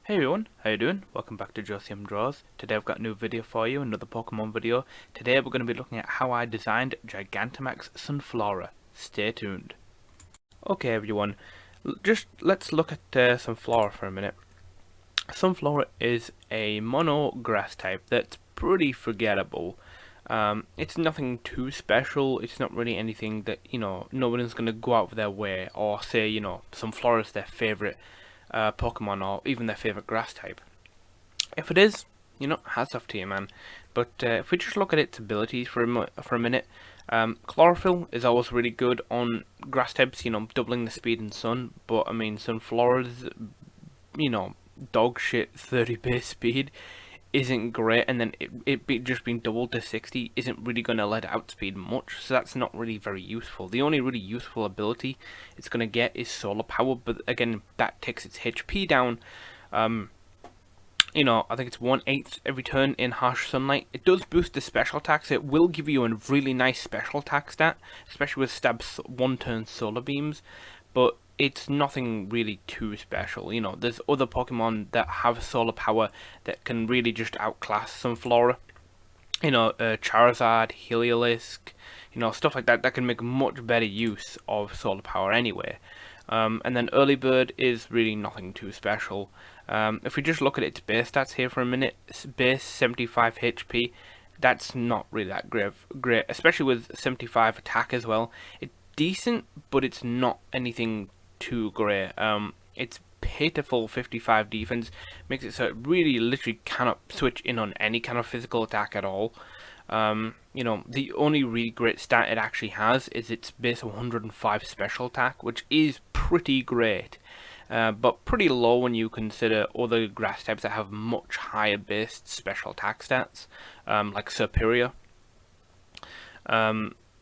Hey everyone, how you doing? Welcome back to JOECMDRAWZ. Today I've got a new video for you, another Pokemon video. Today we're going to be looking at how I designed Gigantamax Sunflora. Stay tuned. Okay everyone, let's look at Sunflora for a minute. Sunflora is a mono grass type that's pretty forgettable. It's nothing too special, it's not really anything that, nobody's going to go out of their way or say, Sunflora is their favourite Pokemon or even their favourite grass type. If it is, hats off to you, man. But if we just look at its abilities for a minute, Chlorophyll is always really good on grass types, doubling the speed in Sun. But I mean, Sunflora's, dog shit 30 base speed isn't great, and then just being doubled to 60 isn't really going to let it outspeed much, so that's not really very useful. The only really useful ability it's going to get is solar power, but again, that takes its HP down. I think it's 1/8 every turn in harsh sunlight. It does boost the special attack, so it will give you a really nice special attack stat, especially with Stab's 1-turn solar beams, but it's nothing really too special. There's other Pokemon that have solar power that can really just outclass Sunflora. Charizard, Heliolisk, stuff like that can make much better use of solar power anyway. And then Early Bird is really nothing too special. If we just look at its base stats here for a minute, base 75 HP, that's not really that great, especially with 75 attack as well. It's decent, but it's not anything too great. It's pitiful 55 defense, makes it so it really literally cannot switch in on any kind of physical attack at all. The only really great stat it actually has is its base 105 special attack, which is pretty great, but pretty low when you consider other grass types that have much higher base special attack stats, like Superior.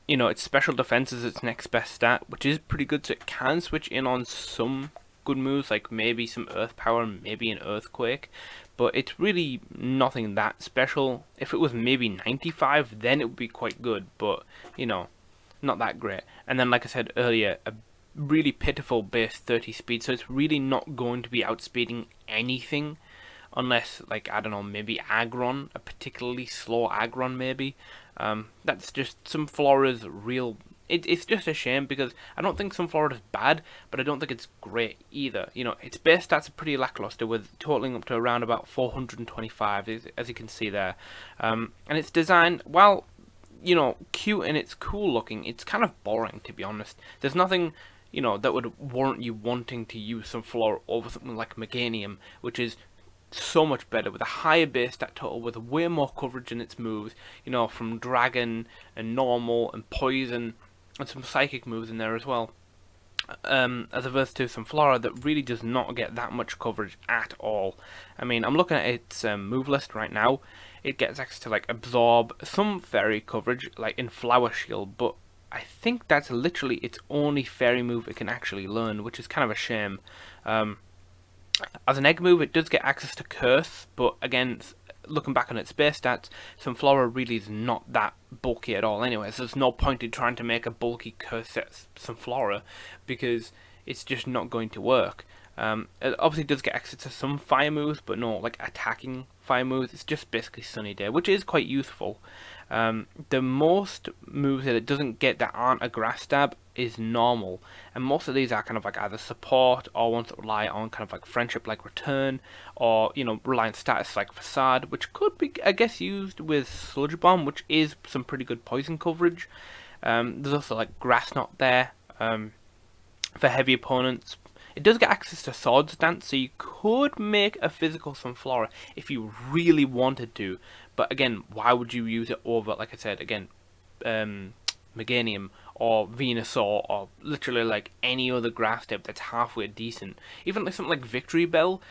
Its special defense is its next best stat, which is pretty good, so it can switch in on some good moves, like maybe some Earth Power, maybe an Earthquake, but it's really nothing that special. If it was maybe 95, then it would be quite good, but, not that great. And then, like I said earlier, a really pitiful base 30 speed, so it's really not going to be outspeeding anything, unless, like, I don't know, maybe Aggron, a particularly slow Aggron maybe. That's just Sunflora's real... It's just a shame, because I don't think Sunflora is bad, but I don't think it's great either. Its base stats are pretty lackluster, with totaling up to around about 425, as you can see there. And its design, while, cute and it's cool looking, it's kind of boring, to be honest. There's nothing... that would warrant you wanting to use Sunflora over something like Meganium, which is so much better, with a higher base stat total, with way more coverage in its moves, from Dragon and Normal and Poison, and some Psychic moves in there as well, as opposed to Sunflora that really does not get that much coverage at all. I mean, I'm looking at its move list right now. It gets access to, like, Absorb, some Fairy coverage, like in Flower Shield, but I think that's literally its only Fairy move it can actually learn, which is kind of a shame. As an egg move, it does get access to Curse, but again, looking back on its base stats, Sunflora really is not that bulky at all anyway, so there's no point in trying to make a bulky Curse set Sunflora, because it's just not going to work. It obviously does get access to some fire moves, but no, like, attacking fire moves. It's just basically Sunny Day, which is quite useful. The most moves that it doesn't get that aren't a grass stab is Normal, and most of these are kind of like either support or ones that rely on kind of like friendship, like Return, or rely on status like Facade, which could be, I guess, used with Sludge Bomb, which is some pretty good poison coverage. There's also like Grass Knot there for heavy opponents. It does get access to Swords Dance, so you could make a physical Sunflora if you really wanted to. But again, why would you use it over, like I said, again, Meganium or Venusaur, or literally like any other grass type that's halfway decent? Even like something like Victory Bell,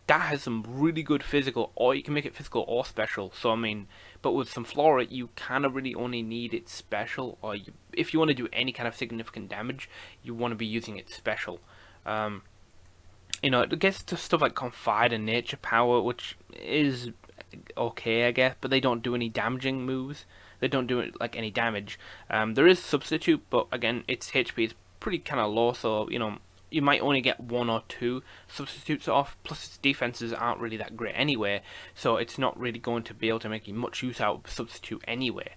that has some really good physical, or you can make it physical or special. So I mean, but with Sunflora, you kind of really only need it special, or if you want to do any kind of significant damage, you want to be using it special. It gets to stuff like Confide and Nature Power, which is okay, I guess, but they don't do any damaging moves. They don't do like any damage. There is Substitute, but again, its HP is pretty kind of low, so you might only get one or two substitutes off, plus its defenses aren't really that great anyway, so it's not really going to be able to make you much use out of substitute anyway.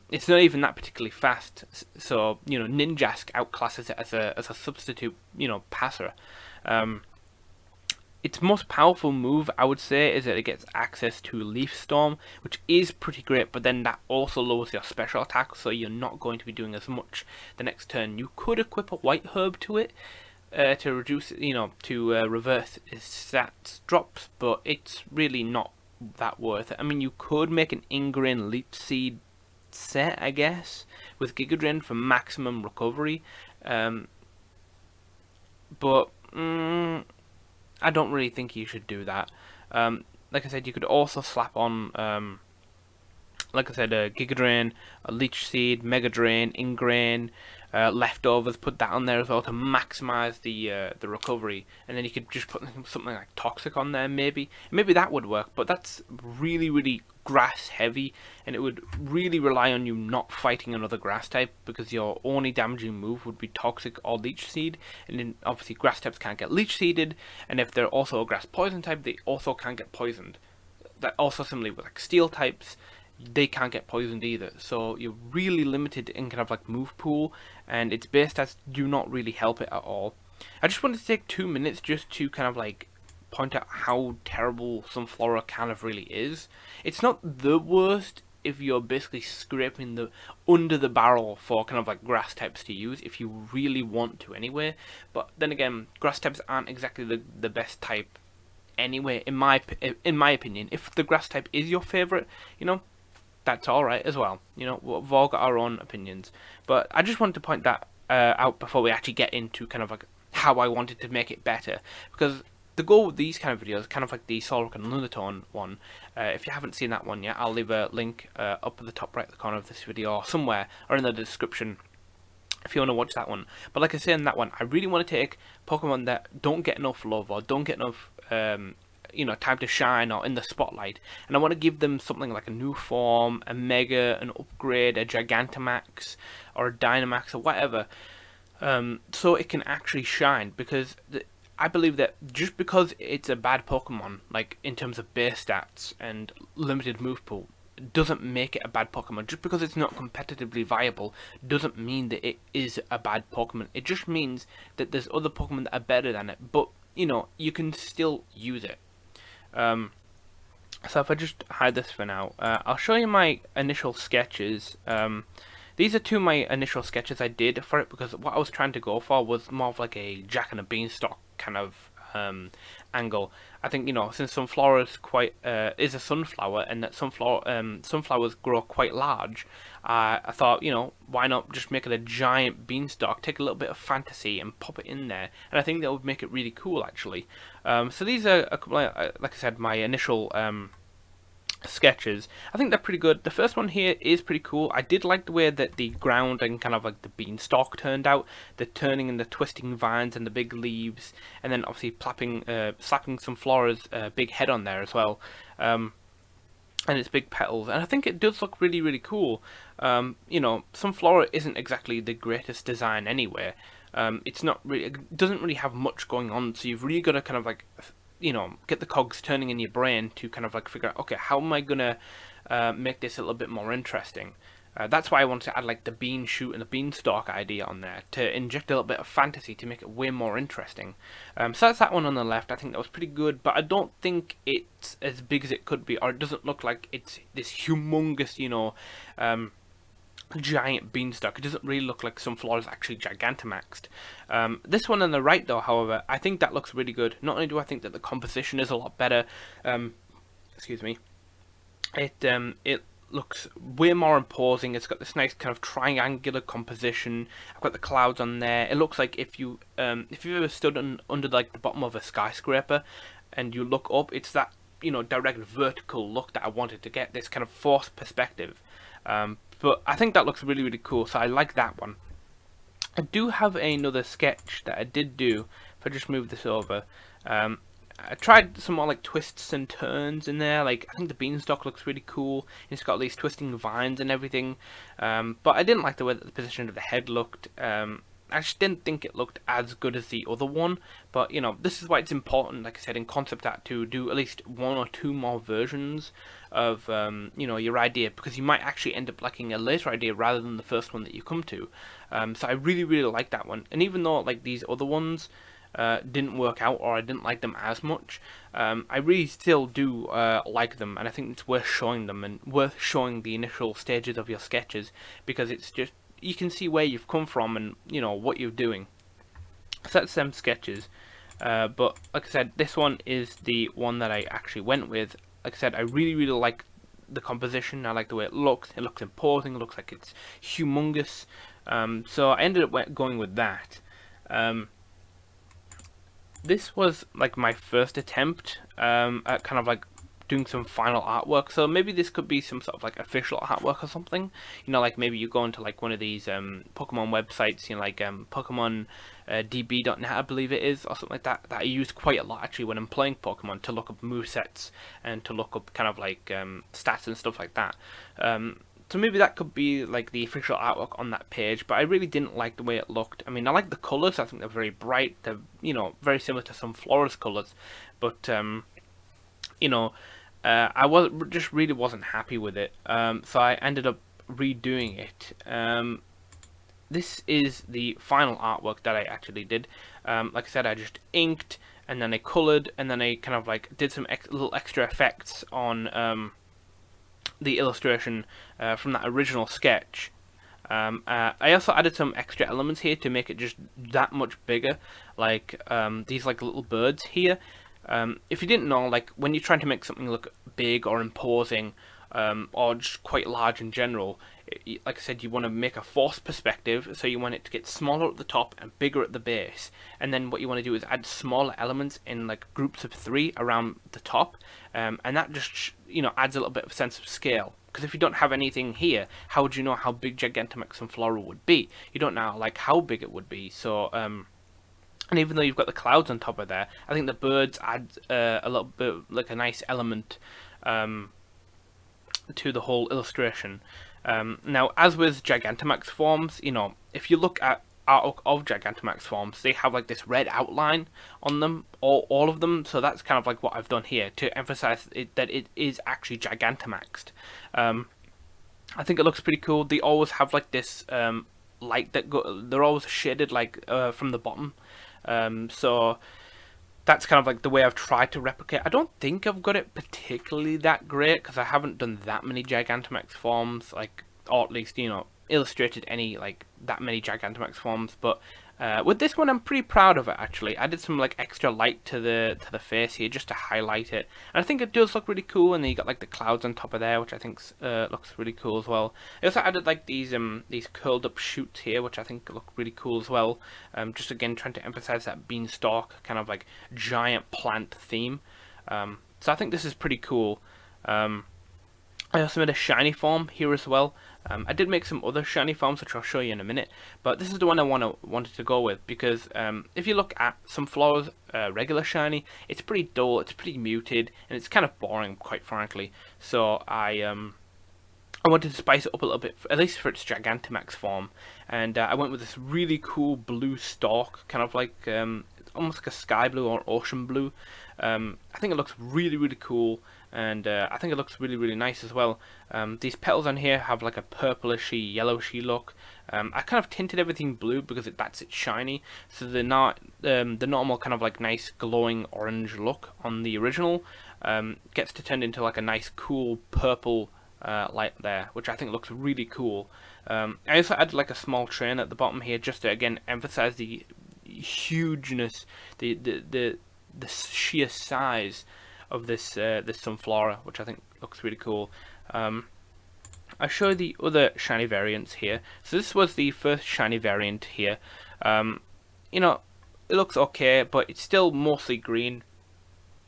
It's not even that particularly fast, so Ninjask outclasses it as a substitute passer. Its most powerful move, I would say, is that it gets access to Leaf Storm, which is pretty great, but then that also lowers your special attack, so you're not going to be doing as much the next turn. You could equip a White Herb to it to reduce, to reverse its stats drops, but it's really not that worth it. I mean, you could make an Ingrain Leech Seed set, I guess, with Giga Drain for maximum recovery, but I don't really think you should do that. Like I said, you could also slap on, like I said, a Giga Drain, a Leech Seed, Mega Drain, Ingrain, Leftovers, put that on there as well to maximize the recovery, and then you could just put something like Toxic on there, maybe that would work, but that's really grass heavy, and it would really rely on you not fighting another grass type, because your only damaging move would be Toxic or Leech Seed, and then obviously grass types can't get Leech Seeded, and if they're also a grass poison type, they also can't get poisoned. That also similarly with like steel types, they can't get poisoned either, so you're really limited in kind of like move pool, and its base stats do not really help it at all. I just wanted to take 2 minutes just to kind of like point out how terrible Sunflora kind of really is. It's not the worst if you're basically scraping the under the barrel for kind of like grass types to use, if you really want to anyway, but then again, grass types aren't exactly the best type anyway, in my opinion. If the grass type is your favorite, that's alright as well. We've all got our own opinions. But I just wanted to point that out before we actually get into kind of like how I wanted to make it better. Because the goal with these kind of videos, kind of like the Solrock and Lunatone one, if you haven't seen that one yet, I'll leave a link up at the top right corner of this video, or somewhere, or in the description, if you want to watch that one. But like I say in that one, I really want to take Pokemon that don't get enough love, or don't get enough time to shine or in the spotlight, and I want to give them something like a new form, a Mega, an upgrade, a Gigantamax, or a Dynamax, or whatever, so it can actually shine, because I believe that just because it's a bad Pokemon, like in terms of base stats and limited move pool, doesn't make it a bad Pokemon. Just because it's not competitively viable doesn't mean that it is a bad Pokemon. It just means that there's other Pokemon that are better than it, but you can still use it. So if I just hide this for now, I'll show you my initial sketches. These are two of my initial sketches I did for it, because what I was trying to go for was more of like a Jack and a Beanstalk kind of angle. I think since Sunflora is a sunflower, and that sunflowers grow quite large, I thought why not just make it a giant beanstalk, take a little bit of fantasy and pop it in there, and I think that would make it really cool actually. So these are a couple, like I said, my initial sketches. I think they're pretty good. The first one here is pretty cool. I did like the way that the ground and kind of like the beanstalk turned out, the turning and the twisting vines and the big leaves, and then obviously slapping Sunflora's big head on there as well, and its big petals, and I think it does look really cool. Sunflora isn't exactly the greatest design anyway. It's not really, it doesn't really have much going on, so you've really got to kind of like get the cogs turning in your brain to kind of like figure out, okay, how am I gonna make this a little bit more interesting? That's why I wanted to add like the bean shoot and the beanstalk idea on there, to inject a little bit of fantasy to make it way more interesting. So that's that one on the left. I think that was pretty good, but I don't think it's as big as it could be, or it doesn't look like it's this humongous, giant beanstalk. It doesn't really look like Sunflora is actually Gigantamaxed. This one on the right though, however, I think that looks really good. Not only do I think that the composition is a lot better, excuse me, it looks way more imposing. It's got this nice kind of triangular composition. I've got the clouds on there. It looks like if you've ever stood under like the bottom of a skyscraper and you look up, it's that direct vertical look that I wanted to get, this kind of forced perspective. But I think that looks really cool, so I like that one. I do have another sketch that I did do. If I just move this over, I tried some more like twists and turns in there. Like I think the beanstalk looks really cool. It's got these twisting vines and everything. But I didn't like the way that the position of the head looked. I just didn't think it looked as good as the other one, but you know, this is why it's important, like I said, in concept art to do at least 1 or 2 more versions of you know, your idea, because you might actually end up liking a later idea rather than the first one that you come to. So I really like that one, and even though like these other ones didn't work out, or I didn't like them as much, I really still do like them, and I think it's worth showing them and worth showing the initial stages of your sketches, because it's just, you can see where you've come from and you know what you're doing. So that's them sketches, but like I said, this one is the one that I actually went with. Like I said, I really like the composition. I like the way it looks. It looks imposing. It looks like it's humongous. So I ended up going with that. This was like my first attempt at kind of like doing some final artwork, so maybe this could be some sort of like official artwork or something, you know, like maybe you go into like one of these Pokemon websites, you know, like Pokemon DB.net, I believe it is, or something like that, that I use quite a lot actually when I'm playing Pokemon, to look up movesets and to look up kind of like stats and stuff like that. So maybe that could be like the official artwork on that page, but I really didn't like the way it looked. I mean, I like the colours. I think they're very bright. They're, you know, very similar to Sunflora's colours, but you know, I really wasn't happy with it. So I ended up redoing it. This is the final artwork that I actually did. Like I said, I just inked and then I coloured and then I kind of like did some little extra effects on the illustration from that original sketch. I also added some extra elements here to make it just that much bigger, like these like little birds here. If you didn't know, like when you're trying to make something look big or imposing, or just quite large in general, like I said, you want to make a forced perspective, so you want it to get smaller at the top and bigger at the base, and then what you want to do is add smaller elements in like groups of 3 around the top, and that just, you know, adds a little bit of a sense of scale. Because if you don't have anything here, how would you know how big Gigantamax Sunflora would be? You don't know like how big it would be. So and even though you've got the clouds on top of there, I think the birds add a little bit like a nice element to the whole illustration. Now, as with Gigantamax forms, you know, if you look at artwork of Gigantamax forms, they have like this red outline on them, all of them. So that's kind of like what I've done here to emphasize that it is actually Gigantamaxed. I think it looks pretty cool. They always have like this light that they're always shaded like from the bottom. So that's kind of like the way I've tried to replicate. I don't think I've got it particularly that great, because I haven't done that many Gigantamax forms, like, or at least, you know, illustrated any like that many Gigantamax forms. But with this one, I'm pretty proud of it actually. I did some like extra light to the face here just to highlight it, and I think it does look really cool. And then you got like the clouds on top of there, which I think looks really cool as well. I also added like these curled up shoots here, which I think look really cool as well. Just again trying to emphasize that beanstalk kind of like giant plant theme. So I think this is pretty cool. I also made a shiny form here as well. I did make some other shiny forms, which I'll show you in a minute, but this is the one I wanted to go with, because if you look at Sunflora's regular shiny, it's pretty dull, it's pretty muted, and it's kind of boring, quite frankly. So I wanted to spice it up a little bit, at least for its Gigantamax form, and I went with this really cool blue stalk, kind of like almost like a sky blue or ocean blue. I think it looks really cool, and I think it looks really nice as well. These petals on here have like a purplishy, yellowishy look. I kind of tinted everything blue because that's its shiny, so they're not the normal kind of like nice glowing orange look on the original gets to turn into like a nice cool purple light there, which I think looks really cool. I also added like a small train at the bottom here just to again emphasize the hugeness, the sheer size of this Sunflora, which I think looks really cool. I show the other shiny variants here. So this was the first shiny variant here. You know, it looks okay, but it's still mostly green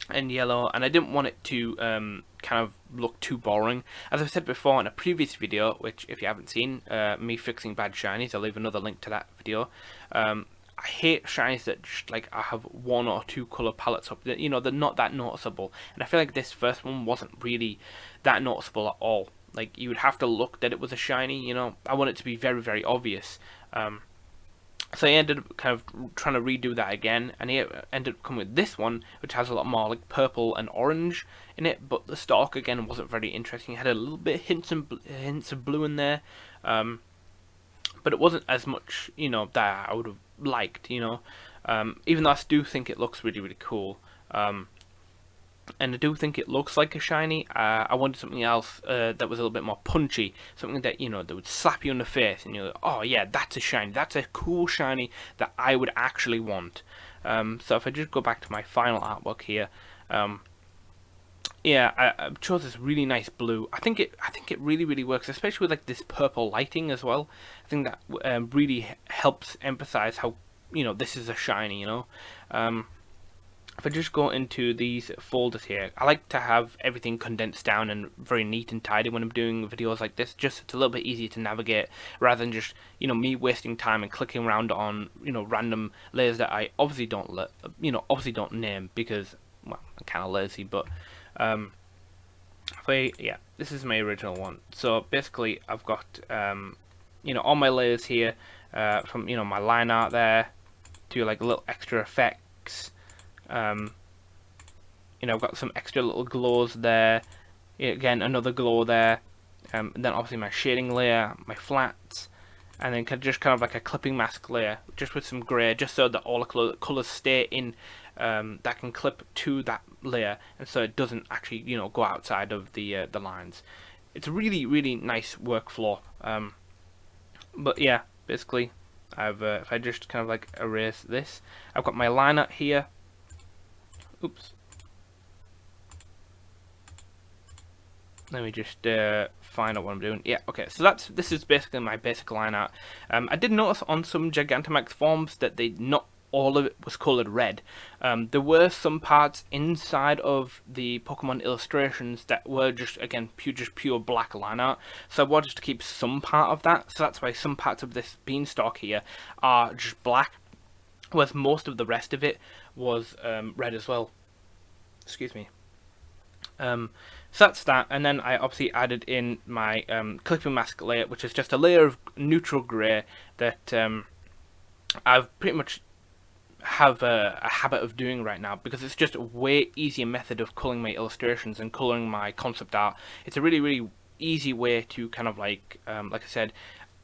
and yellow, and I didn't want it to kind of look too boring. As I've said before in a previous video, which if you haven't seen, me fixing bad shinies, I'll leave another link to that video. I hate shinies that just like I have 1 or 2 color palettes up. You know, they're not that noticeable, and I feel like this first one wasn't really that noticeable at all. Like, you would have to look that it was a shiny. You know, I want it to be very obvious. So he ended up kind of trying to redo that again, and he ended up coming with this one, which has a lot more like purple and orange in it. But the stalk again wasn't very interesting. It had a little bit hints of blue in there, but it wasn't as much, that I would have liked. Even though I do think it looks really really cool. And I do think it looks like a shiny. I wanted something else that was a little bit more punchy, something that that would slap you in the face, and you're like, oh yeah, that's a shiny, that's a cool shiny that I would actually want. So if I just go back to my final artwork here, yeah, I chose this really nice blue. I think it really really works, especially with like this purple lighting as well. I think that really helps emphasize how this is a shiny. If I just go into these folders here, I like to have everything condensed down and very neat and tidy when I'm doing videos like this. Just it's a little bit easier to navigate rather than just me wasting time and clicking around on random layers that I obviously don't name because well I'm kind of lazy. But yeah, this is my original one. So basically I've got all my layers here from my line art there to like little extra effects. I've got some extra little glows there. Again, another glow there. And then obviously my shading layer, my flats, and then just kind of like a clipping mask layer, just with some grey, just so that all the colours stay in. That can clip to that layer, and so it doesn't actually go outside of the lines. It's a really really nice workflow. But yeah, basically, if I just kind of like erase this, I've got my line art here. Oops. Let me just find out what I'm doing. Yeah, okay. So this is basically my basic line art. I did notice on some Gigantamax forms that not all of it was coloured red. There were some parts inside of the Pokemon illustrations that were just again pure black line art. So I wanted to keep some part of that. So that's why some parts of this beanstalk here are just black, whereas most of the rest of it was red as well. Excuse me. So that's that, and then I obviously added in my clipping mask layer, which is just a layer of neutral grey that I've pretty much have a habit of doing right now because it's just a way easier method of colouring my illustrations and colouring my concept art. It's a really really easy way to kind of like I said,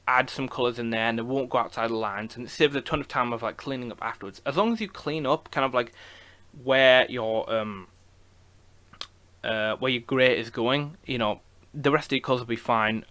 add some colours in there and they won't go outside the lines, and it saves a ton of time of like cleaning up afterwards. As long as you clean up kind of like where your grey is going, the rest of your colours will be fine.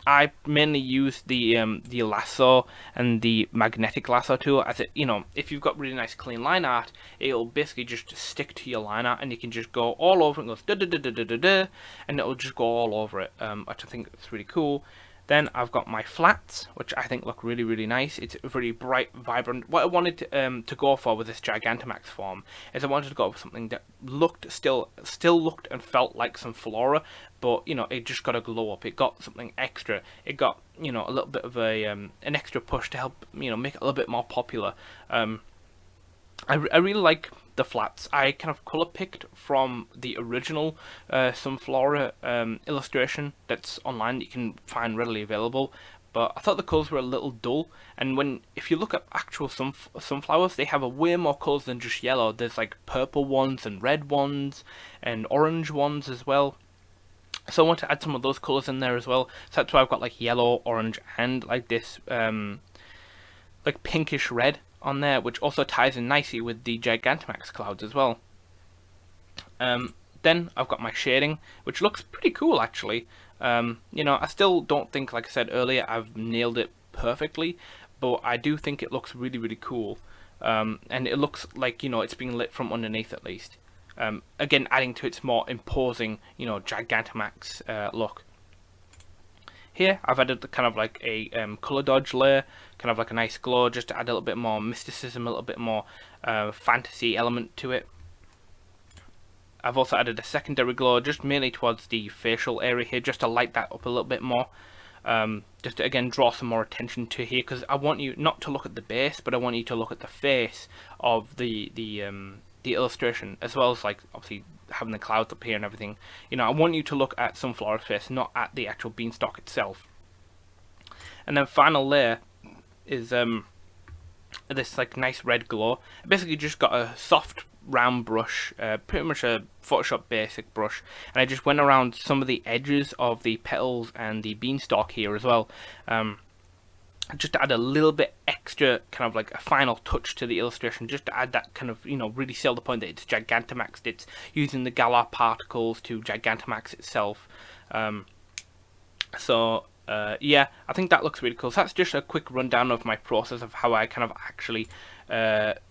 I mainly use the lasso and the magnetic lasso tool as it, if you've got really nice clean line art, it'll basically just stick to your line art and you can just go all over it. It goes da da da da da da da, and it'll just go all over it, which I think is really cool. Then I've got my flats, which I think look really, really nice. It's very bright, vibrant. What I wanted to go for with this Gigantamax form is I wanted to go for something that looked still looked and felt like Sunflora, but it just got a glow up. It got something extra. It got a little bit of an extra push to help make it a little bit more popular. I really like the flats. I kind of colour picked from the original Sunflora illustration that's online that you can find readily available, but I thought the colours were a little dull, and if you look at actual sunflowers, they have a way more colours than just yellow. There's like purple ones and red ones and orange ones as well. So I want to add some of those colours in there as well. So that's why I've got like yellow, orange, and like this like pinkish red on there, which also ties in nicely with the Gigantamax clouds as well. Then I've got my shading, which looks pretty cool actually. I still don't think, like I said earlier, I've nailed it perfectly, but I do think it looks really really cool. And it looks like it's being lit from underneath at least. Again, adding to its more imposing Gigantamax look. Here I've added kind of like a colour dodge layer, kind of like a nice glow, just to add a little bit more mysticism, a little bit more fantasy element to it. I've also added a secondary glow, just mainly towards the facial area here, just to light that up a little bit more. Just to again draw some more attention to here, because I want you not to look at the base, but I want you to look at the face of the illustration, as well as like obviously having the clouds up here and everything. I want you to look at Sunflora's face, not at the actual beanstalk itself. And then final layer is this like nice red glow. I basically just got a soft round brush, pretty much a Photoshop basic brush, and I just went around some of the edges of the petals and the beanstalk here as well. Just to add a little bit extra, kind of like a final touch to the illustration, just to add that kind of, really sell the point that it's Gigantamaxed. It's using the Galar particles to Gigantamax itself. Yeah, I think that looks really cool. So that's just a quick rundown of my process of how I kind of actually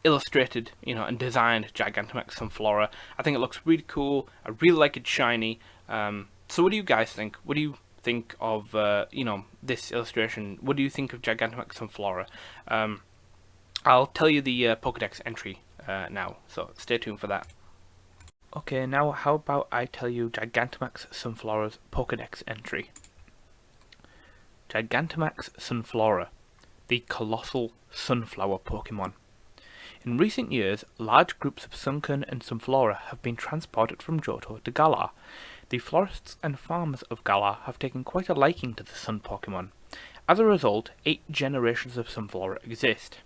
illustrated, and designed Gigantamax Sunflora. I think it looks really cool. I really like it shiny. So what do you guys think? What do you think of this illustration? What do you think of Gigantamax Sunflora? I'll tell you the Pokédex entry now, so stay tuned for that. Okay, now how about I tell you Gigantamax Sunflora's Pokédex entry. Gigantamax Sunflora, the colossal sunflower Pokémon. In recent years, large groups of Sunkern and Sunflora have been transported from Johto to Galar. The florists and farmers of Galar have taken quite a liking to the sun Pokémon. As a result, 8 generations of Sunflora exist.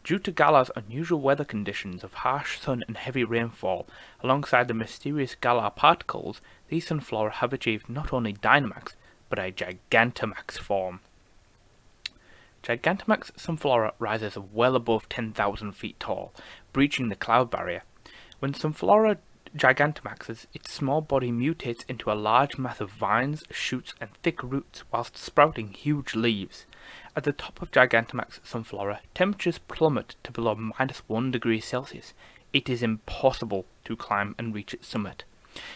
Due to Galar's unusual weather conditions of harsh sun and heavy rainfall, alongside the mysterious Galar particles, these Sunflora have achieved not only Dynamax, but a Gigantamax form. Gigantamax Sunflora rises well above 10,000 feet tall, breaching the cloud barrier. When Sunflora Gigantamaxes, its small body mutates into a large mass of vines, shoots, and thick roots whilst sprouting huge leaves. At the top of Gigantamax Sunflora, temperatures plummet to below -1 degree Celsius. It is impossible to climb and reach its summit.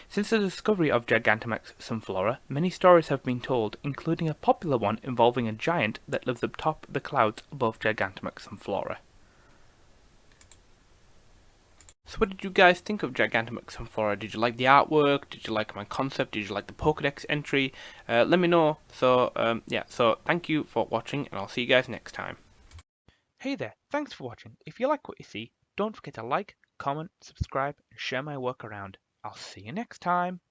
Since the discovery of Gigantamax Sunflora, many stories have been told, including a popular one involving a giant that lives atop the clouds above Gigantamax Sunflora. So what did you guys think of Gigantamax Sunflora? Did you like the artwork? Did you like my concept? Did you like the Pokédex entry? Let me know. So yeah, so thank you for watching, and I'll see you guys next time. Hey there, thanks for watching. If you like what you see, don't forget to like, comment, subscribe, and share my work around. I'll see you next time.